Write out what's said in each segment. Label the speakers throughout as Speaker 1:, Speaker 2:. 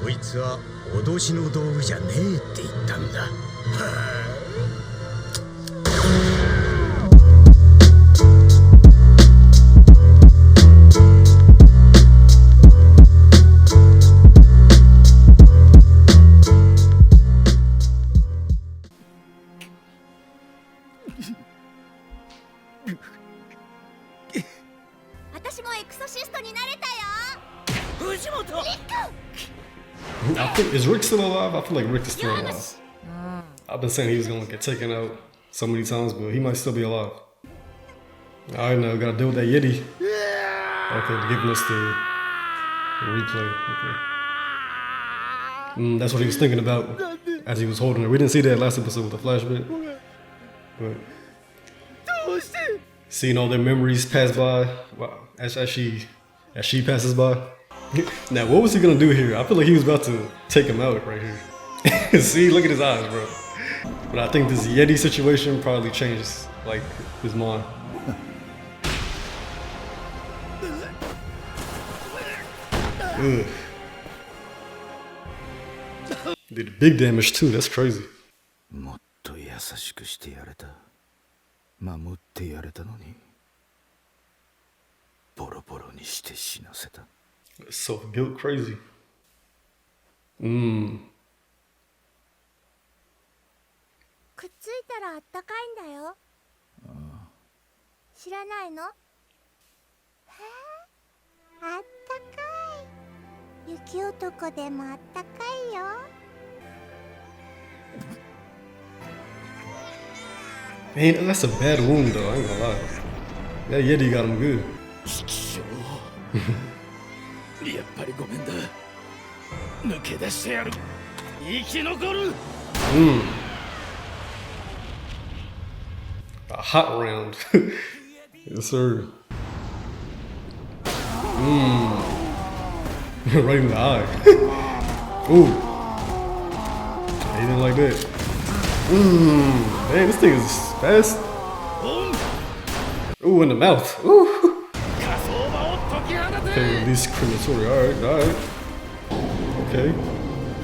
Speaker 1: そいつは脅しの道具じゃねえって言ったんだ。はあ。
Speaker 2: 私もエクソシストになれたよ。藤本。
Speaker 3: I think is Rick still alive? I feel like Rick is still alive. I've been saying he was gonna get taken out so many times, but he might still be alive. Alright, now we gotta deal with that Yeti. Okay, giving us the replay. Okay. That's what he was thinking about as he was holding her. We didn't see that last episode with the flashback, but seeing all their memories pass by as she passes by. Now, what was he gonna do here? I feel like he was about to take him out right here. See, look at his eyes, bro. But I think this Yeti situation probably changed like his mind. Ugh. Did big damage too. That's crazy.
Speaker 4: もっと優しくしてやれた。守ってやれたのに。ボロボロにして死なせた。
Speaker 3: So guilt crazy.
Speaker 2: くっついたらあったかいんだよ。知らないの？へえ、あったかい。雪男でもあったかいよ。
Speaker 3: Man, that's a bad wound though, I ain't gonna lie. That Yeti got him good.
Speaker 4: やっぱりごめんだ。抜け出してやる。生き残る。
Speaker 3: A hot round. Yes, sir. Right in the eye. Ooh. He didn't like that. Man, this thing is fast. Ooh, in the mouth. Ooh. Okay, at least crematory. Alright. Okay.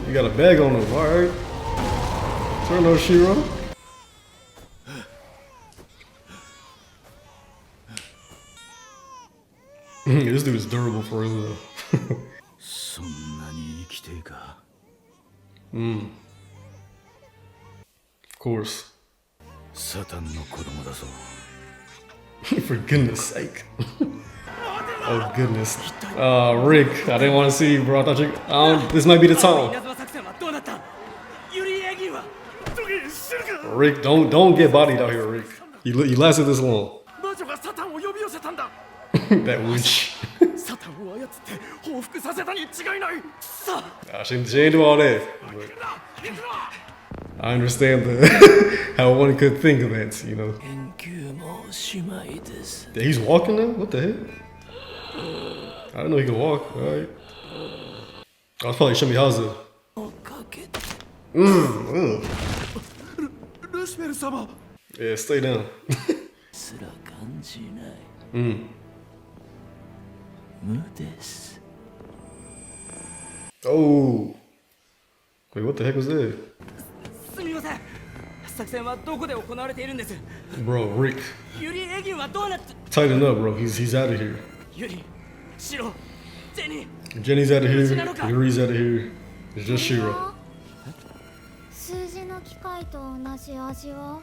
Speaker 3: You got a bag on him. Alright. Turn on Shiro. This dude is durable for real though.
Speaker 4: そんなに生きていか。
Speaker 3: Of course.
Speaker 4: サタンの子供だぞ。
Speaker 3: For goodness sake. Oh goodness. Rick, I didn't want to see you, bro. I thought you. This might be the time. Rick, don't get bodied out here, Rick. You lasted this long. That witch. She ain't do all that. I understand how one could think of that, you know. Yeah, he's walking now? What the heck? I didn't know he could walk. Alright. I was probably Shimihaza. Yeah, stay down. Oh. Wait, what the heck was that? Bro, Rick. Tighten up, bro. He's out of here. Jenny's out of here. Yuri's out of here. It's just Shiro.
Speaker 2: 数字の機械と同じ味は？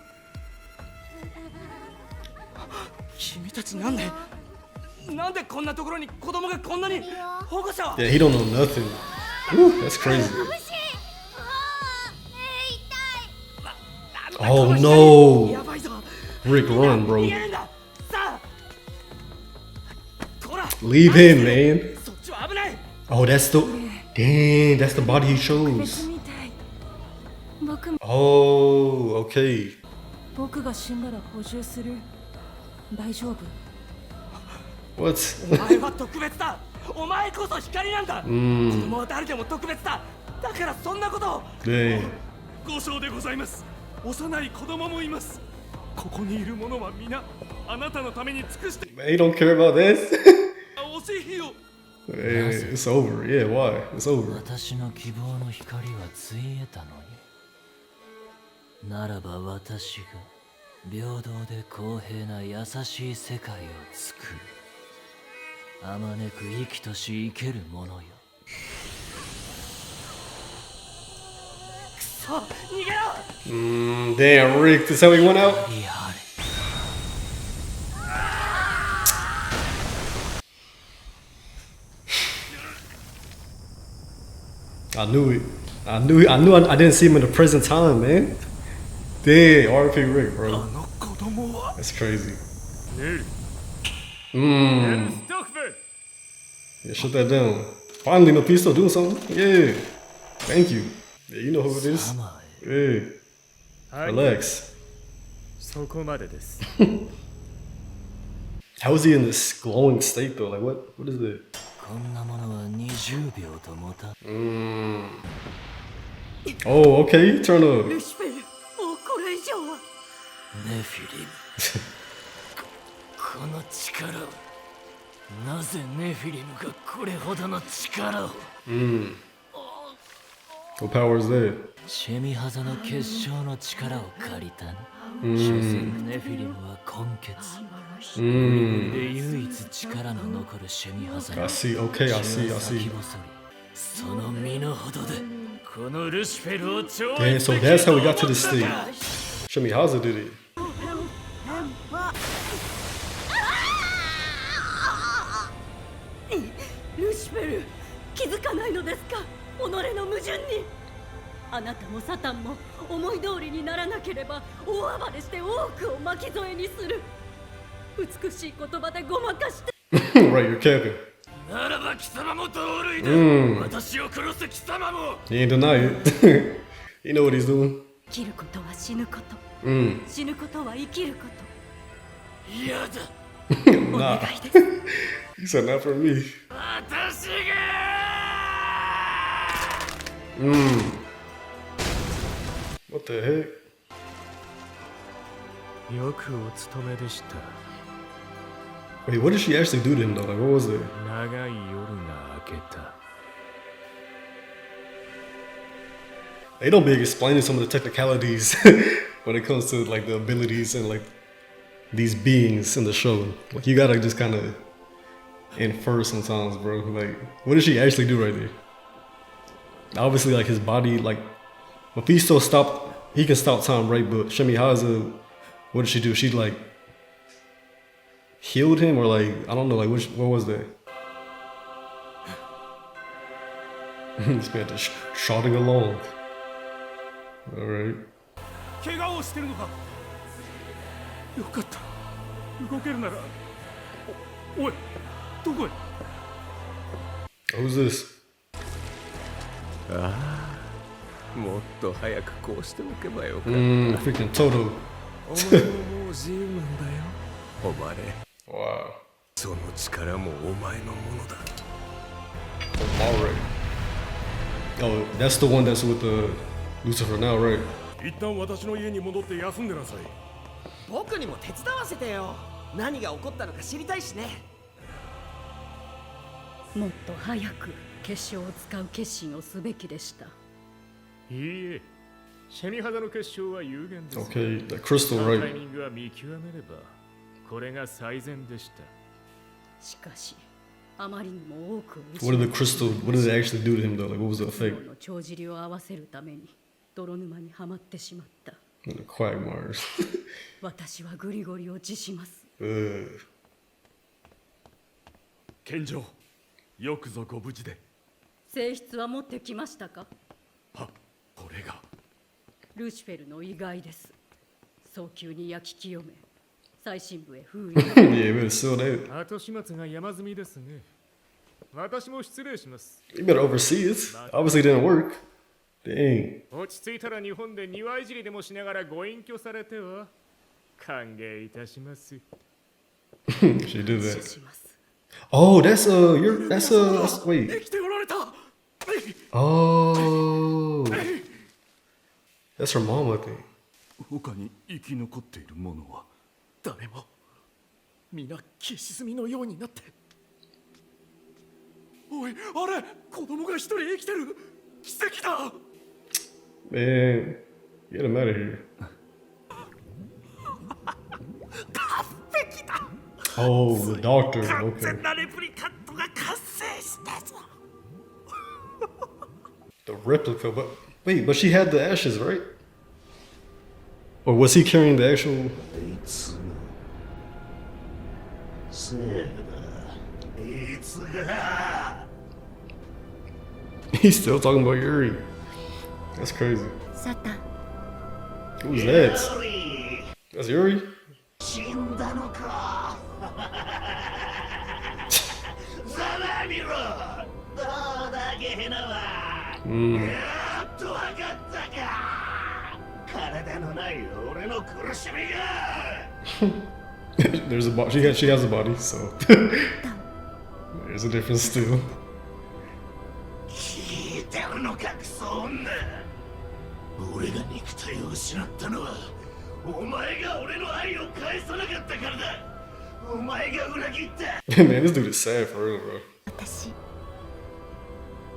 Speaker 5: 君たちなんでこんなところに子供がこんなに保護者は？
Speaker 3: Yeah, he don't know nothing. Woo, that's crazy. Oh no! Rick, run, bro. Leave him, man. Oh, that's the... Dang, that's the body he chose. Oh, okay. What?
Speaker 5: お前は特別だ。お前こそ光なんだ。子供は誰でも特別だ。だからそんなことを。
Speaker 3: Dang.
Speaker 5: ご承でございます。幼い子供もいます。ここにいる者は皆あなたのために尽くして。
Speaker 3: Man, he don't care about this.
Speaker 5: おぜひを
Speaker 3: It's over. Yeah, why? It's over.
Speaker 4: 私の希望の光はついえたのに。ならば私が平等で公平な優しい世界を作る。あまねく生きとし生けるものよ。
Speaker 5: くそ、逃げろ。
Speaker 3: Damn, Rick, this how he went out?
Speaker 4: いやあれ。
Speaker 3: I knew it. I didn't see him in the present time, man. Damn, RP Rick, bro. That's crazy. Yeah, shut that down. Finally, no, he's still doing something. Yeah. Thank you. Yeah, you know who it is. Yeah. Relax.
Speaker 6: そこまでです。
Speaker 3: How is he in this glowing state though? Like what is it?
Speaker 4: こんなものは20秒ともた。
Speaker 3: Oh, okay. Turn up.
Speaker 5: ルシフェル、もうこれ以上は。
Speaker 4: ネフィリム。この力を。なぜネフィリムがこれほどの力を。
Speaker 3: What power is that?
Speaker 4: シェミハザの結晶の力を借りたな。所詮ネフィリムは根血。で唯一力の残るシェミハザ
Speaker 3: I see. Okay, I see.
Speaker 4: その身の程でこのルシフェルを超
Speaker 3: Damn, so that's how we got to this state. Show me how's it did it.
Speaker 7: ルシフェル、気づかないのですか、己の矛盾に。あなたもサタンも思い通りにならなければ大暴れして多くを巻き添えにする。美しい言葉でごまかして。
Speaker 3: Right, you're capping.
Speaker 4: ならば貴様も同類だ。私を殺す貴様も。
Speaker 3: He ain't deny it. You know what he's doing.
Speaker 7: 生きることは死ぬこと、死ぬことは生きること。
Speaker 4: 嫌だ。
Speaker 7: お願いです。
Speaker 3: He said not for me.
Speaker 4: 私が。
Speaker 3: What the heck?
Speaker 6: よくお勤めでした。
Speaker 3: Wait, what did she actually do to him though? Like, what was it?
Speaker 6: 長い夜が明けた。
Speaker 3: They don't be explaining some of the technicalities when it comes to like the abilities and like these beings in the show. Like you gotta just kind of infer sometimes, bro. Like, what did she actually do right there? Obviously, like his body, like if he still stopped, he can stop time, right? But Shemi Haza, what did she do? She like healed him, or like I don't know, like what was that? This man just trotting along. All right.
Speaker 6: 怪我をしてるのか。よかった。動けるなら。おい、どこへ。
Speaker 3: Who's this?
Speaker 6: もっと早くこうしておけばよかった。
Speaker 3: Freaking Toto.
Speaker 6: お前ももう自由なんだよ。お前。
Speaker 3: Wow.
Speaker 6: その力もお前のものだ。
Speaker 3: Alright. Oh, that's the one that's with the Lucifer now, right?
Speaker 6: 一旦私の家に戻って休んでなさい。
Speaker 5: 僕にも手伝わせてよ。何が起こったのか知りたいしね。
Speaker 7: もっと早く結晶を使う決心をすべきでした。
Speaker 6: いいえ、シェミハザの結晶は有限です。
Speaker 3: Okay, the crystal,
Speaker 6: タイ
Speaker 3: right?
Speaker 6: ミングは見極めれば、これが最善でした。
Speaker 7: しかし、あまりにも多くを
Speaker 3: What did the crystal, what did it actually do to him though? Like, what was the effect?
Speaker 7: の帳尻を合わせるために泥沼にはまってしまった。
Speaker 3: The quagmires.
Speaker 7: 私はグリゴリを辞します。
Speaker 6: 健丈、よくぞご無事で。
Speaker 7: 性質は持ってきましたか。
Speaker 6: は、これが。
Speaker 7: ルシフェルの意外です。早急に焼き清め、最深部へ封印。
Speaker 3: Yeah, better seal that.
Speaker 6: 後始末が山積みですね。私も失礼します。
Speaker 3: You better oversee it. Obviously, it didn't work. Dang.
Speaker 6: 落ち着いたら日本で庭いじりでもしながらご隠居されては歓迎いたします。
Speaker 3: She did that. Oh, that's wait.
Speaker 6: 生きておられた。
Speaker 3: Oh, that's her mom, I think.
Speaker 4: 他に生き残っている者は誰も皆消し済みのようになって。
Speaker 6: おい、あれ、子供が一人生きてる。奇跡だ。
Speaker 3: Man, get him out of here. Oh, the doctor.
Speaker 6: 完
Speaker 3: Okay.
Speaker 6: 全なレプリカントが完成したぞ。
Speaker 3: The replica, but wait, but she had the ashes, right? Or was he carrying the actual?
Speaker 6: せやな、いつが。
Speaker 3: He's still talking about Yuri. That's crazy.
Speaker 2: サタン、
Speaker 3: Who's that? That's Yuri?
Speaker 6: 死んだのか。ざまみろ。どうだゲヘナは。やっとわかったか。体のない俺の苦しみが。
Speaker 3: There's a body. She has a body, so there's a difference still.
Speaker 6: 聞いてるのかクソ女。俺が肉体を失ったのはお前が俺の愛を返さなかったからだ。お前が裏切った。
Speaker 3: Man, this dude is sad for real, bro.
Speaker 2: 私、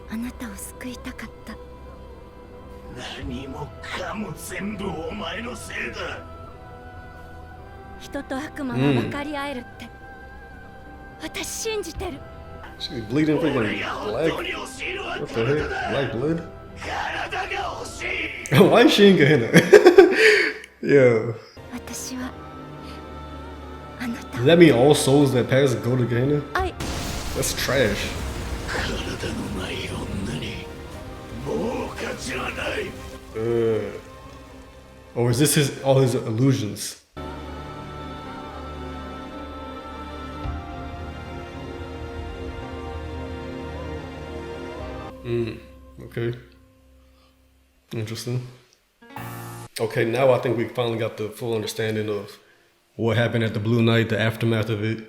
Speaker 2: あなたを救いたかった。
Speaker 6: 何もかも全部お前のせいだ。
Speaker 2: 人と悪魔は分かり合えるって、私信じてる。
Speaker 3: She's bleeding freaking
Speaker 6: 俺が本
Speaker 3: black.
Speaker 6: 当に欲しいのは
Speaker 3: What the
Speaker 6: 体
Speaker 3: heck?
Speaker 6: だ。
Speaker 3: Black blood?
Speaker 6: 体が欲しい。
Speaker 3: Why is she in Gehenna? Yeah.
Speaker 2: 私はあなた
Speaker 3: Does that mean all souls that pass go to Gehenna?
Speaker 2: 愛。
Speaker 3: That's trash.
Speaker 6: 体のない女にもう価値はない。
Speaker 3: Or is this all his illusions? Okay. Interesting. Okay, now I think we finally got the full understanding of what happened at the Blue Night, the aftermath of it.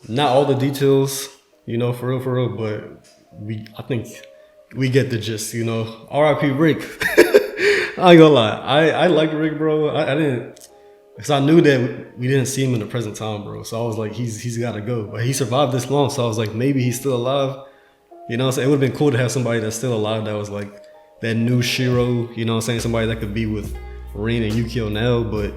Speaker 3: Not all the details, you know, for real, but I think we get the gist, you know. R.I.P. Rick. I ain't gonna lie. I like Rick, bro. I didn't, because I knew that we didn't see him in the present time, bro. So I was like, he's got to go. But he survived this long, so I was like, maybe he's still alive. You know what I'm saying? It would have been cool to have somebody that's still alive that was like that new Shiro, you know what I'm saying? Somebody that could be with Rin and Yukio now, but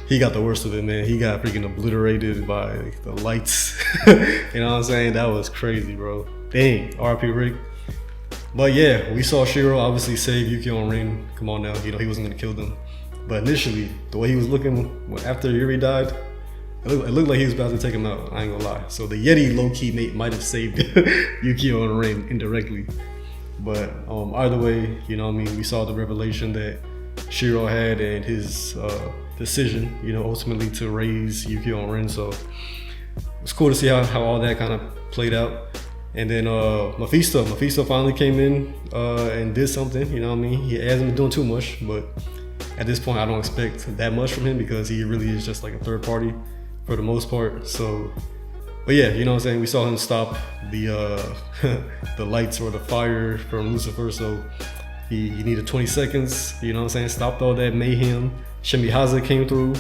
Speaker 3: he got the worst of it, man. He got freaking obliterated by the lights. You know what I'm saying? That was crazy, bro. Dang, RP Rick. But yeah, we saw Shiro obviously save Yukio and Rin. Come on now, you know, he wasn't gonna kill them. But initially, the way he was looking after Yuri died, it looked like he was about to take him out. I ain't gonna lie. So the Yeti low-key might have saved Yukio and Rin indirectly. But either way, you know what I mean? We saw the revelation that Shiro had and his decision, you know, ultimately to raise Yukio and Rin. So it's cool to see how all that kind of played out. And then Mephisto finally came in and did something, you know what I mean? He hasn't been doing too much, but at this point I don't expect that much from him because he really is just like a third party for the most part. So, but yeah, you know what I'm saying? We saw him stop the the lights or the fire from Lucifer. So he needed 20 seconds, you know what I'm saying? Stopped all that mayhem. Shemihaza came through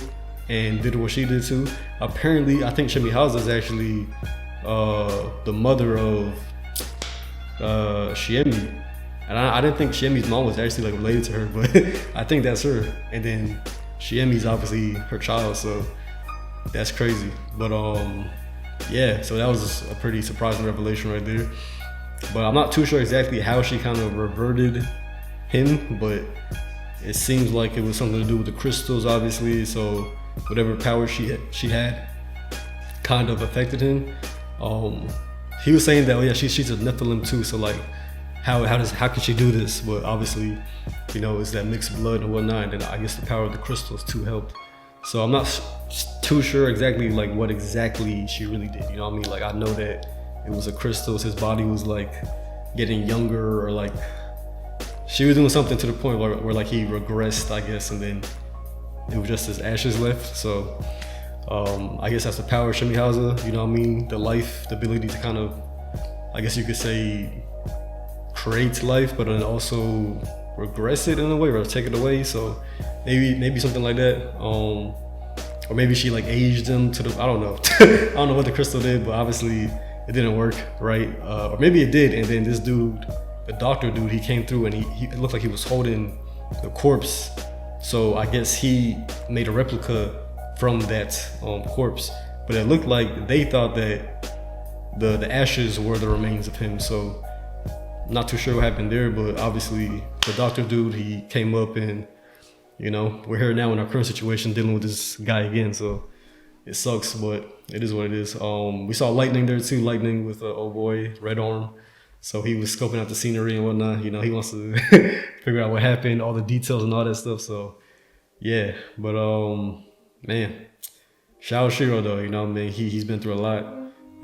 Speaker 3: and did what she did too. Apparently, I think Shemihaza is actually the mother of Shiemi. And I didn't think Shiemi's mom was actually like related to her, but I think that's her. And then Shiemi's obviously her child, so that's crazy. But yeah, so that was a pretty surprising revelation right there. But I'm not too sure exactly how she kind of reverted him, but it seems like it was something to do with the crystals, obviously. So whatever power she had kind of affected him. He was saying that, oh yeah, she's a Nephilim too. So like, how can she do this? But obviously, you know, it's that mixed blood and whatnot. And I guess the power of the crystals too helped. So I'm not too sure exactly like what exactly she really did. You know what I mean? Like I know that it was the crystals. His body was like getting younger, or like she was doing something to the point where like he regressed, I guess, and then it was just his ashes left. So I guess that's the power of Shemihaza. You know what I mean? The life, the ability to kind of, I guess you could say, create life, but then also regress it in a way or take it away. So maybe something like that. Or maybe she like aged him to the, I don't know. I don't know what the crystal did, but obviously it didn't work, right? Or maybe it did, and then this dude, the doctor dude, he came through and he it looked like he was holding the corpse. So I guess he made a replica from that corpse, but it looked like they thought that the ashes were the remains of him. So not too sure what happened there, but obviously the doctor dude, he came up and, you know, we're here now in our current situation dealing with this guy again. So it sucks, but it is what it is. We saw Lightning there too, Lightning with old boy, Red Arm. So he was scoping out the scenery and whatnot. You know, he wants to figure out what happened, all the details and all that stuff. So yeah, but man, shout out Shiro though, you know what I mean? He's been through a lot,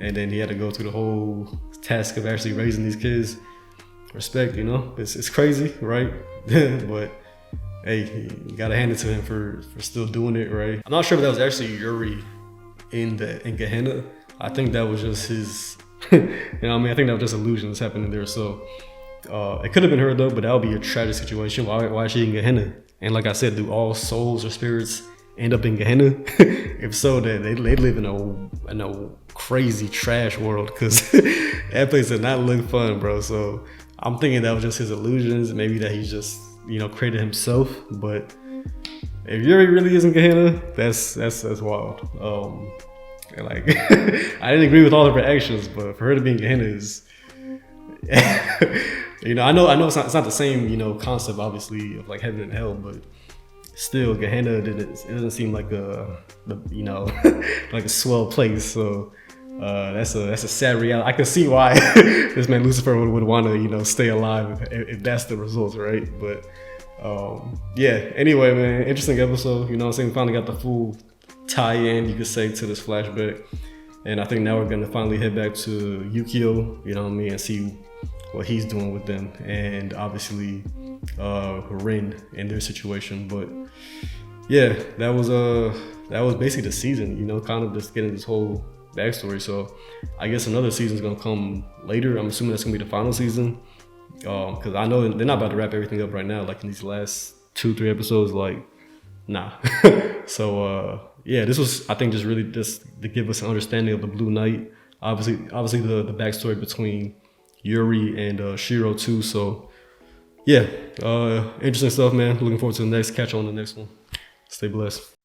Speaker 3: and then he had to go through the whole task of actually raising these kids. Respect, you know, it's crazy, right? But hey, you gotta hand it to him for still doing it, right? I'm not sure if that was actually Yuri in Gehenna. I think that was just his, you know what I mean? I think that was just illusions happening there. So it could have been her though, but that would be a tragic situation. Why is she in Gehenna? And like I said, do all souls or spirits end up in Gehenna? If so, then they live in a crazy trash world, because that place did not look fun, bro. So I'm thinking that was just his illusions, maybe that he's just, you know, created himself. But if Yuri really is in Gehenna, that's wild. And like I didn't agree with all of her actions, but for her to be in Gehenna is you know, I know it's not the same, you know, concept obviously of like heaven and hell, but still Gehenna doesn't seem like a you know like a swell place. So that's a sad reality. I can see why this man Lucifer would want to, you know, stay alive if that's the results, right? But yeah, anyway, man, interesting episode. You know what I'm saying? We finally got the full tie-in, you could say, to this flashback. And I think now we're gonna finally head back to Yukio, you know what I mean, and see what he's doing with them, and obviously Rin and their situation. But yeah, that was basically the season, you know, kind of just getting this whole backstory. So I guess another season's gonna come later. I'm assuming that's gonna be the final season, because I know they're not about to wrap everything up right now, like in these last 2-3 episodes, like nah. So yeah, this was, I think, just really just to give us an understanding of the Blue Knight. Obviously the backstory between Yuri and Shiro too. So yeah, interesting stuff, man. Looking forward to the next, catch on the next one. Stay blessed.